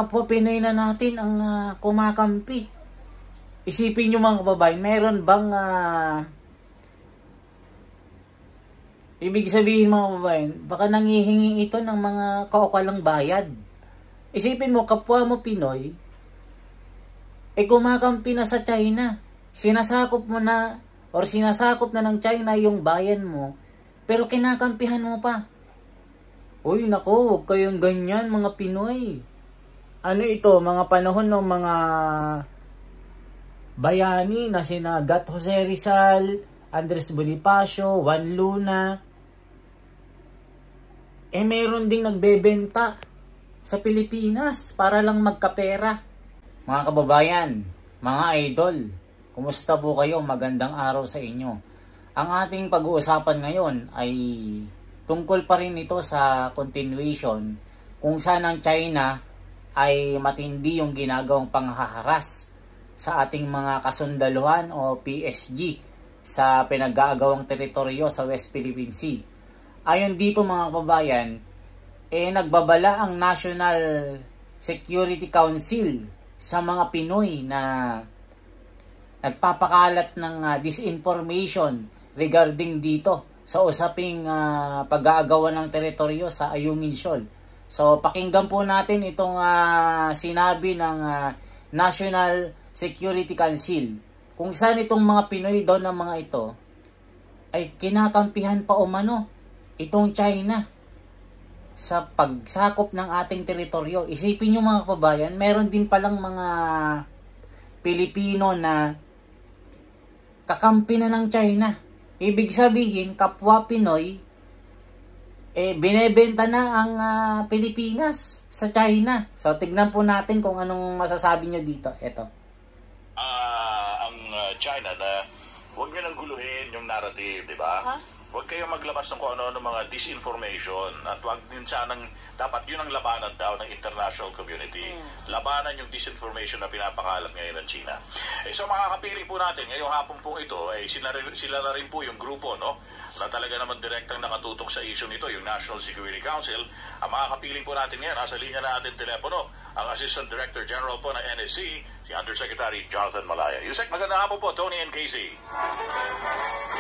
kapwa Pinoy na natin ang kumakampi. Isipin nyo mga kababayan, meron bang ibig sabihin mga kababayan, baka nangihingi ito ng mga kaukalang bayad. Isipin mo, kapwa mo Pinoy, kumakampi na sa China. Sinasakop mo na, or sinasakop na ng China yung bayan mo, pero kinakampihan mo pa. Uy, nako, huwag kayong ganyan mga Pinoy. Ano ito, mga panahon ng mga bayani na sina Gat Jose Rizal, Andres Bonifacio, Juan Luna, meron ding nagbebenta sa Pilipinas para lang magkapera. Mga kababayan, mga idol, kumusta po kayo? Magandang araw sa inyo. Ang ating pag-uusapan ngayon ay tungkol pa rin ito sa continuation kung saan ang China ay matindi yung ginagawang panghaharas sa ating mga kasundaluhan o PSG sa pinag-aagawang teritoryo sa West Philippine Sea. Ayon dito mga kababayan, nagbabala ang National Security Council sa mga Pinoy na nagpapakalat ng disinformation regarding dito sa usaping pag-aagawan ng teritoryo sa Ayungin Shoal. So pakinggan po natin itong sinabi ng National Security Council kung saan itong mga Pinoy doon ng mga ito ay kinakampihan pa umano itong China sa pagsakop ng ating teritoryo. Isipin nyo mga kababayan, meron din palang mga Pilipino na kakampi na ng China. Ibig sabihin, kapwa Pinoy, binebenta na ang Pilipinas sa China. So, tignan po natin kung anong masasabi nyo dito. Ito. Ang China na huwag nyo nang guluhin yung narrative, di ba? Huh? Huwag kayong maglabas ng kung ano mga disinformation at huwag din sanang, dapat yun ang labanan daw ng international community. Labanan yung disinformation na pinapakalat ngayon ng China. So makakapiling po natin, ngayong hapon po ito, sila na rin po yung grupo, no? Na talaga naman direktang nakatutok sa issue nito, yung National Security Council. Ang makakapiling po natin ngayon, nasa linya na ating telepono, ang Assistant Director General po ng NSC, si Undersecretary Jonathan Malaya. Yusek, magandang hapon po, Tony and Casey.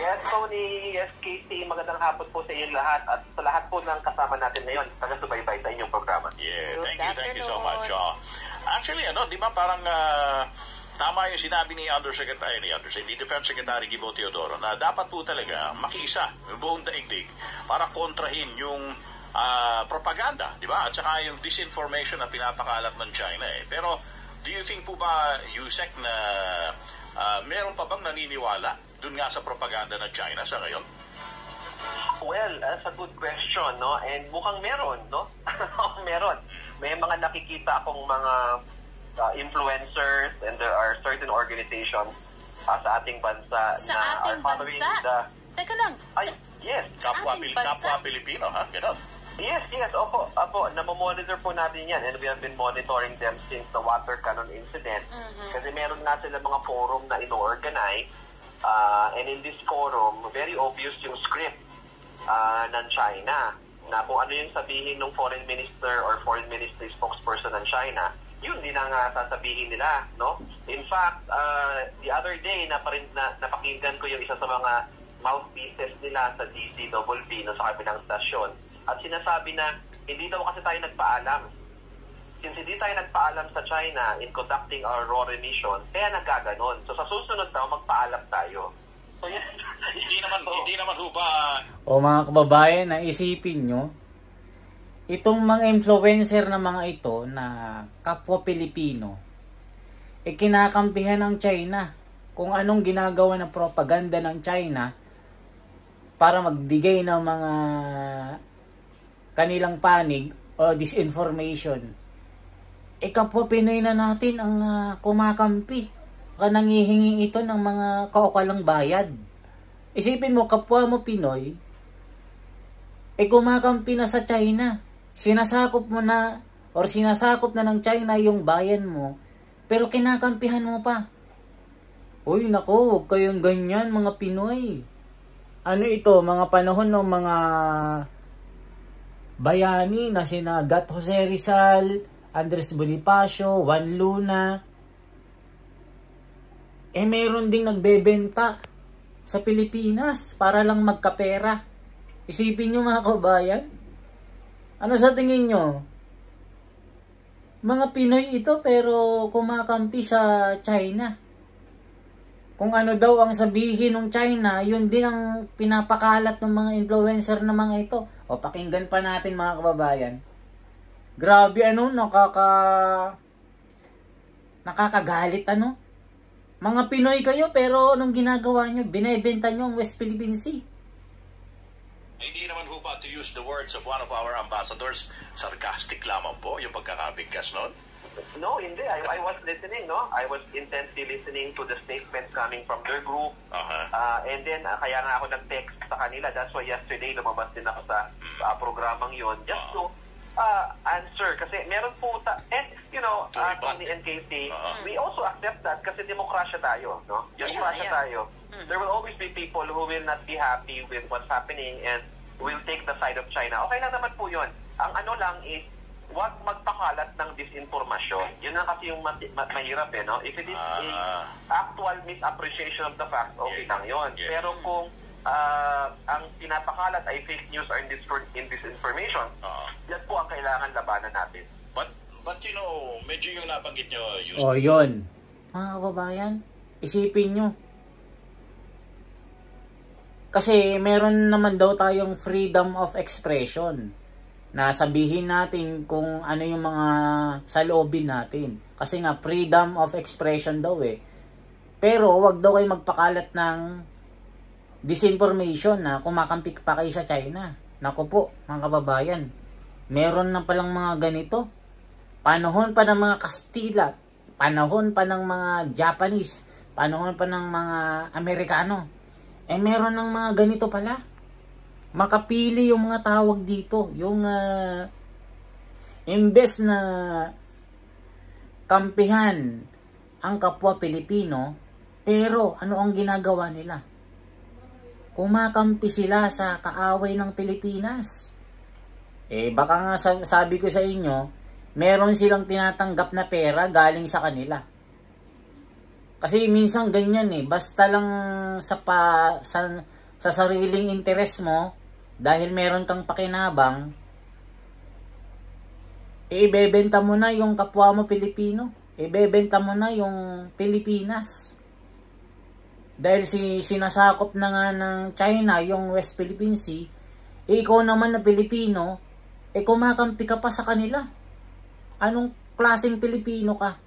Yes, Tony. Yes, Casey. Magandang hapon po sa inyo lahat at sa lahat po ng kasama natin ngayon. Taga-subaybay sa inyong programa. Yeah, thank you so much. Actually, di ba parang tama yung sinabi ni Defense Secretary Gibo Teodoro na dapat po talaga makiisa yung buong daigdig para kontrahin yung propaganda, di ba? At saka yung disinformation na pinapakalat ng China. Pero do you think po ba, Yusek, na meron pa bang naniniwala dun nga sa propaganda ng China sa ngayon? Well, that's a good question, no? And mukhang meron, no? Meron. May mga nakikita akong mga influencers and there are certain organizations sa ating bansa sa na ating are following bansa? Teka lang. Yes. Kapwa Pilipino, ha? Ganon. Yes, opo, namomonitor po natin yan and we have been monitoring them since the water cannon incident. Kasi meron nga sila mga forum na ino-organize and in this forum, very obvious yung script ng China na kung ano yung sabihin ng foreign minister or foreign ministry spokesperson ng China, yun din ang sasabihin nila, no? In fact, the other day, napakinggan ko yung isa sa mga mouthpieces nila sa DCWB no, sa kabilang stasyon. At sinasabi na hindi daw kasi tayo nagpaalam. Since hindi tayo nagpaalam sa China in conducting our RORE mission, kaya nagkaganon. So sa susunod daw, magpaalam tayo. So yes. Hindi naman ho ba... O mga kababayan, naisipin nyo, itong mga influencer na mga ito na kapwa Pilipino, kinakampihan ng China kung anong ginagawa ng propaganda ng China para magbigay ng mga kanilang panig o disinformation. Kapwa Pinoy na natin ang kumakampi. Baka nangihingi ito ng mga kaukalang bayad. Isipin mo, kapwa mo Pinoy, kumakampi na sa China. Sinasakop mo na or sinasakop na ng China yung bayan mo, pero kinakampihan mo pa. Uy, nako, huwag kayong ganyan mga Pinoy. Ano ito, mga panahon ng mga bayani na sina Gat Jose Rizal, Andres Bonifacio, Juan Luna. Meron ding nagbebenta sa Pilipinas para lang magkapera. Isipin nyo mga kabayan. Ano sa tingin nyo? Mga Pinoy ito pero kumakampi sa China. Kung ano daw ang sabihin ng China, yun din ang pinapakalat ng mga influencer na mga ito. O pakinggan pa natin mga kababayan. Grabe nakakagalit Mga Pinoy kayo pero anong ginagawa nyo? Binebenta nyo ang West Philippine Sea. Hindi naman ho ba, to use the words of one of our ambassadors, sarcastic lamang po yung pagkakabigkas nun? No, hindi. I was listening, no? I was intensely listening to the statement coming from their group. And then, kaya nga ako nag-text sa kanila. That's why yesterday, lumabas din ako sa programang yon just to answer. Kasi meron po, and, Tony and Casey, we also accept that kasi demokrasya tayo, no? Demokrasya tayo. There will always be people who will not be happy with what's happening and will take the side of China. Okay lang naman po yun. Ang ano lang is, huwag magpakalat ng disinformasyon. Yun lang kasi yung mahirap no? If it is a actual misappreciation of the facts, okay lang yun. Pero kung ang pinapakalat ay fake news or disinformation, yan po ang kailangan labanan natin. But medyo yung nabanggit nyo, yun. Mga kababayan, isipin nyo. Kasi meron naman daw tayong freedom of expression na sabihin natin kung ano yung mga saloobin natin. Kasi nga, freedom of expression daw Pero wag daw kayo magpakalat ng disinformation na kumakampi pa kayo sa China. Naku po, mga kababayan, meron na palang mga ganito. Panahon pa ng mga Kastila, panahon pa ng mga Japanese, panahon pa ng mga Amerikano. Meron ng mga ganito pala. Makapili yung mga tawag dito. Yung imbes na kampihan ang kapwa Pilipino, pero ano ang ginagawa nila? Kumakampi sila sa kaaway ng Pilipinas. Baka nga sabi ko sa inyo, meron silang tinatanggap na pera galing sa kanila. Kasi minsan ganyan basta lang sa sariling interes mo, dahil meron kang pakinabang, ibebenta mo na yung kapwa mo Pilipino. Ibebenta mo na yung Pilipinas. Dahil sinasakop na nga ng China yung West Philippine Sea, ikaw naman na Pilipino, kumakampi ka pa sa kanila. Anong klaseng Pilipino ka?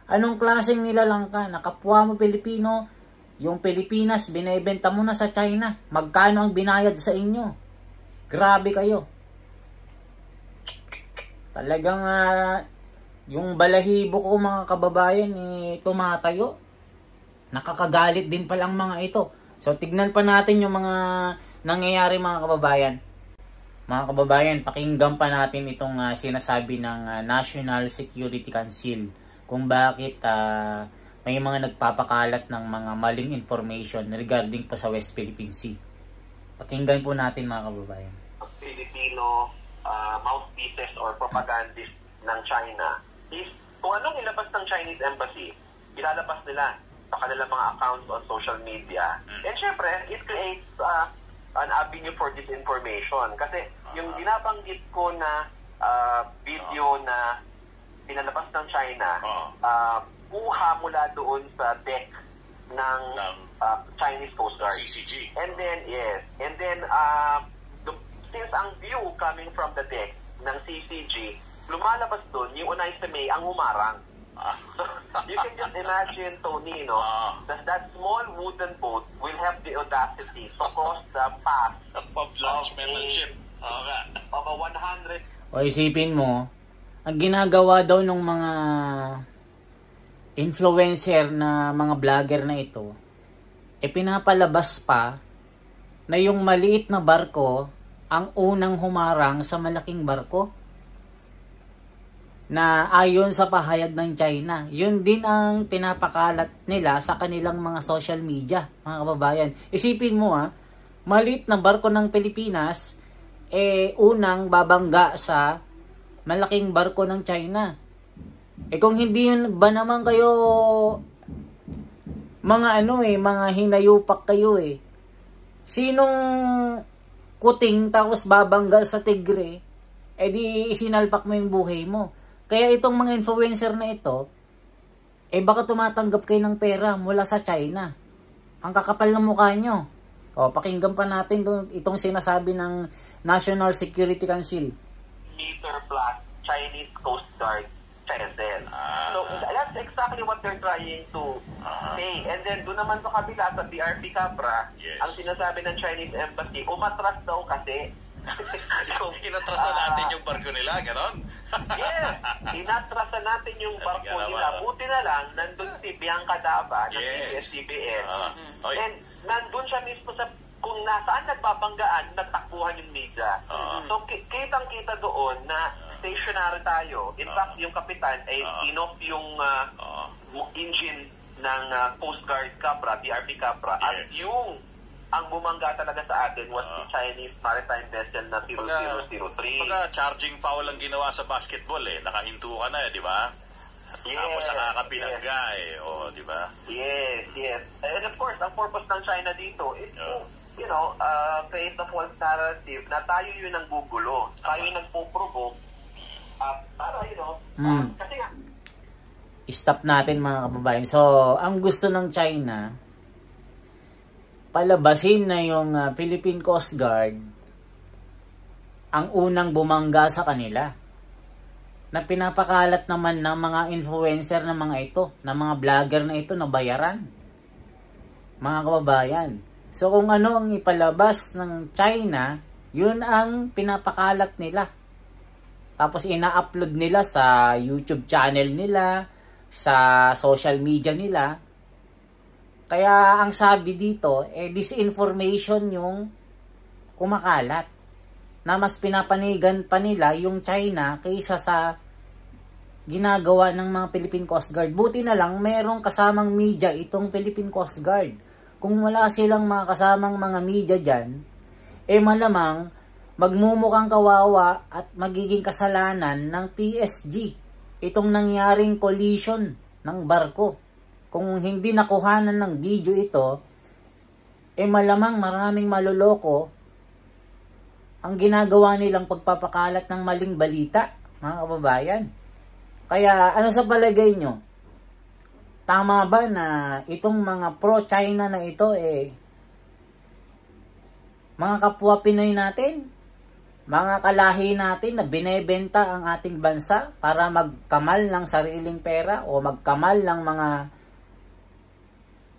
Anong klaseng nilalang ka? Nakapwa mo Pilipino, yung Pilipinas, binibenta mo na sa China. Magkano ang binayad sa inyo? Grabe kayo. Talagang yung balahibo ko mga kababayan tumatayo. Nakakagalit din palang mga ito. So tignan pa natin yung mga nangyayari mga kababayan. Mga kababayan, pakinggan pa natin itong sinasabi ng National Security Council kung bakit may mga nagpapakalat ng mga maling information regarding po sa West Philippine Sea. Pakinggan po natin mga kababayan. Filipino mouthpieces or propagandists ng China is kung anong ilabas ng Chinese Embassy, ilalabas nila sa kanilang mga accounts on social media. And syempre, it creates an avenue for disinformation. Kasi yung binabanggit ko na video na pinalabas ng China, kuha mula doon sa deck ng Chinese Coast Guard. CCG. And then, since ang view coming from the deck ng CCG, lumalabas doon, yung Unay sa May ang humarang. So, you can just imagine, Tony, that small wooden boat will have the audacity to cross the path of metal ship. Of a 100. O isipin mo, ang ginagawa daw ng mga influencer na mga vlogger na ito, pinapalabas pa na yung maliit na barko ang unang humarang sa malaking barko. Na ayon sa pahayag ng China, yun din ang pinapakalat nila sa kanilang mga social media, mga kababayan. Isipin mo maliit na barko ng Pilipinas, unang babangga sa malaking barko ng China. kung hindi ba naman kayo mga mga hinayupak kayo Sinong kuting tapos babangga sa tigre, di isinalpak mo yung buhay mo. Kaya itong mga influencer na ito, baka tumatanggap kayo ng pera mula sa China. Ang kakapal ng mukha nyo. Pakinggan pa natin itong sinasabi ng National Security Council. Meter plus Chinese Coast Guard vessel. So that's exactly what they're trying to say. And then doon naman sa kabila sa BRP Capra, ang sinasabi ng Chinese Embassy, umatras daw kasi. Inatrasan natin yung barko nila, ganon? Yes, inatrasan natin yung barko nila. Buti na lang, nandun si Bianca Dava ng PBS-CBN. And nandun siya mismo sa kung nasaan nagbabanggaan, nagtakbuhan yung media. So, kitang-kita doon na stationary tayo. In fact, yung kapitan ay inoff yung engine ng Coast Guard Capra, BRP Capra. At yung ang bumangga talaga sa atin was the Chinese maritime vessel na 0003. Kumbaga, charging foul ang ginawa sa basketball Nakahinto ka na di ba? Tapos nakakapinangga di ba? Yes. And of course, ang purpose ng China dito is create a false narrative na tayo yun ang gugulo. Tayo yung nagpo-provoke para, kasi nga. Stop natin mga kababayan. So, ang gusto ng China, palabasin na yung Philippine Coast Guard ang unang bumangga sa kanila. Na pinapakalat naman ng mga influencer na mga ito, na mga vlogger na ito na bayaran. Mga kababayan. So kung ano ang ipalabas ng China, yun ang pinapakalat nila. Tapos ina-upload nila sa YouTube channel nila, sa social media nila. Kaya ang sabi dito, disinformation yung kumakalat. Na mas pinapanigan pa nila yung China kaysa sa ginagawa ng mga Philippine Coast Guard. Buti na lang merong kasamang media itong Philippine Coast Guard. Kung wala silang mga kasamang mga media dyan, malamang magmumukhang kawawa at magiging kasalanan ng PSG. Itong nangyaring collision ng barko. Kung hindi nakuhanan ng video ito, malamang maraming maloloko ang ginagawa nilang pagpapakalat ng maling balita, mga kababayan. Kaya ano sa palagay nyo? Tama ba na itong mga pro-China na ito mga kapwa Pinoy natin? Mga kalahi natin na binebenta ang ating bansa para magkamal ng sariling pera o magkamal ng mga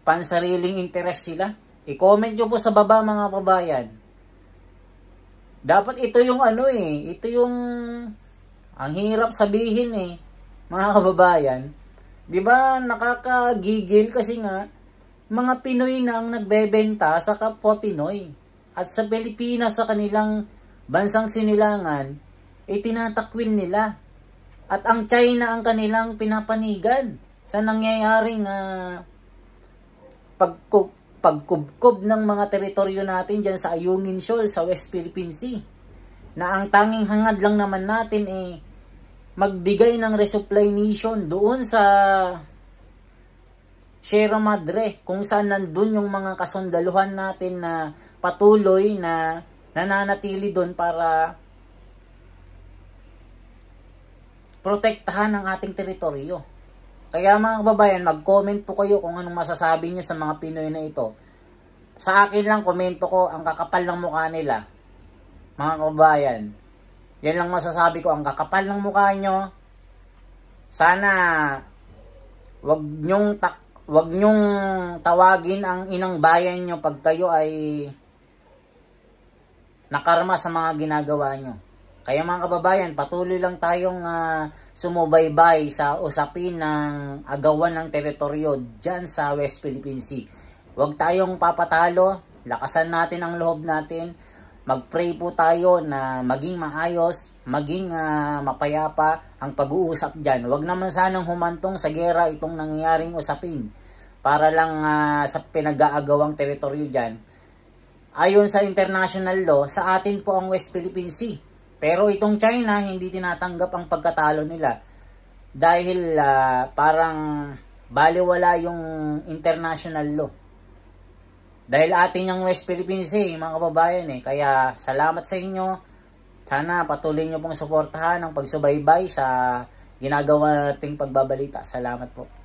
pansariling interes sila? I-comment nyo po sa baba mga kababayan. Dapat ito yung ito yung ang hirap sabihin mga kababayan. 'Di ba nakakagigil kasi nga mga Pinoy na ang nagbebenta sa kapwa Pinoy at sa Pilipinas sa kanilang bansang sinilangan tinatakwil nila at ang China ang kanilang pinapanigan sa nangyayaring pagkubkob ng mga teritoryo natin dyan sa Ayungin Shoal sa West Philippine Sea na ang tanging hangad lang naman natin magbigay ng resupply mission doon sa Sierra Madre kung saan nandun yung mga kasundaluhan natin na patuloy na nananatili doon para protektahan ang ating teritoryo. Kaya mga kababayan, mag-comment po kayo kung anong masasabi niyo sa mga Pinoy na ito. Sa akin lang, komento ko, ang kakapal ng mukha nila. Mga kababayan, yan lang masasabi ko, ang kakapal ng mukha nyo. Sana, wag nyong tawagin ang inang bayan nyo pag kayo ay nakarma sa mga ginagawa nyo. Kaya mga kababayan, patuloy lang tayong sumubaybay sa usapin ng agawan ng teritoryo dyan sa West Philippine Sea. Huwag tayong papatalo, lakasan natin ang loob natin, mag-pray po tayo na maging maayos, maging mapayapa ang pag-uusap dyan. Huwag naman sanang humantong sa gera itong nangyayaring usapin para lang sa pinag-aagawang teritoryo dyan. Ayon sa international law, sa atin po ang West Philippine Sea. Pero itong China, hindi tinatanggap ang pagkatalo nila. dahil parang baliwala yung international law. Dahil atin yung West Philippines mga kababayan Kaya salamat sa inyo. Sana patuloy nyo pong suportahan ang pagsubaybay sa ginagawa nating pagbabalita. Salamat po.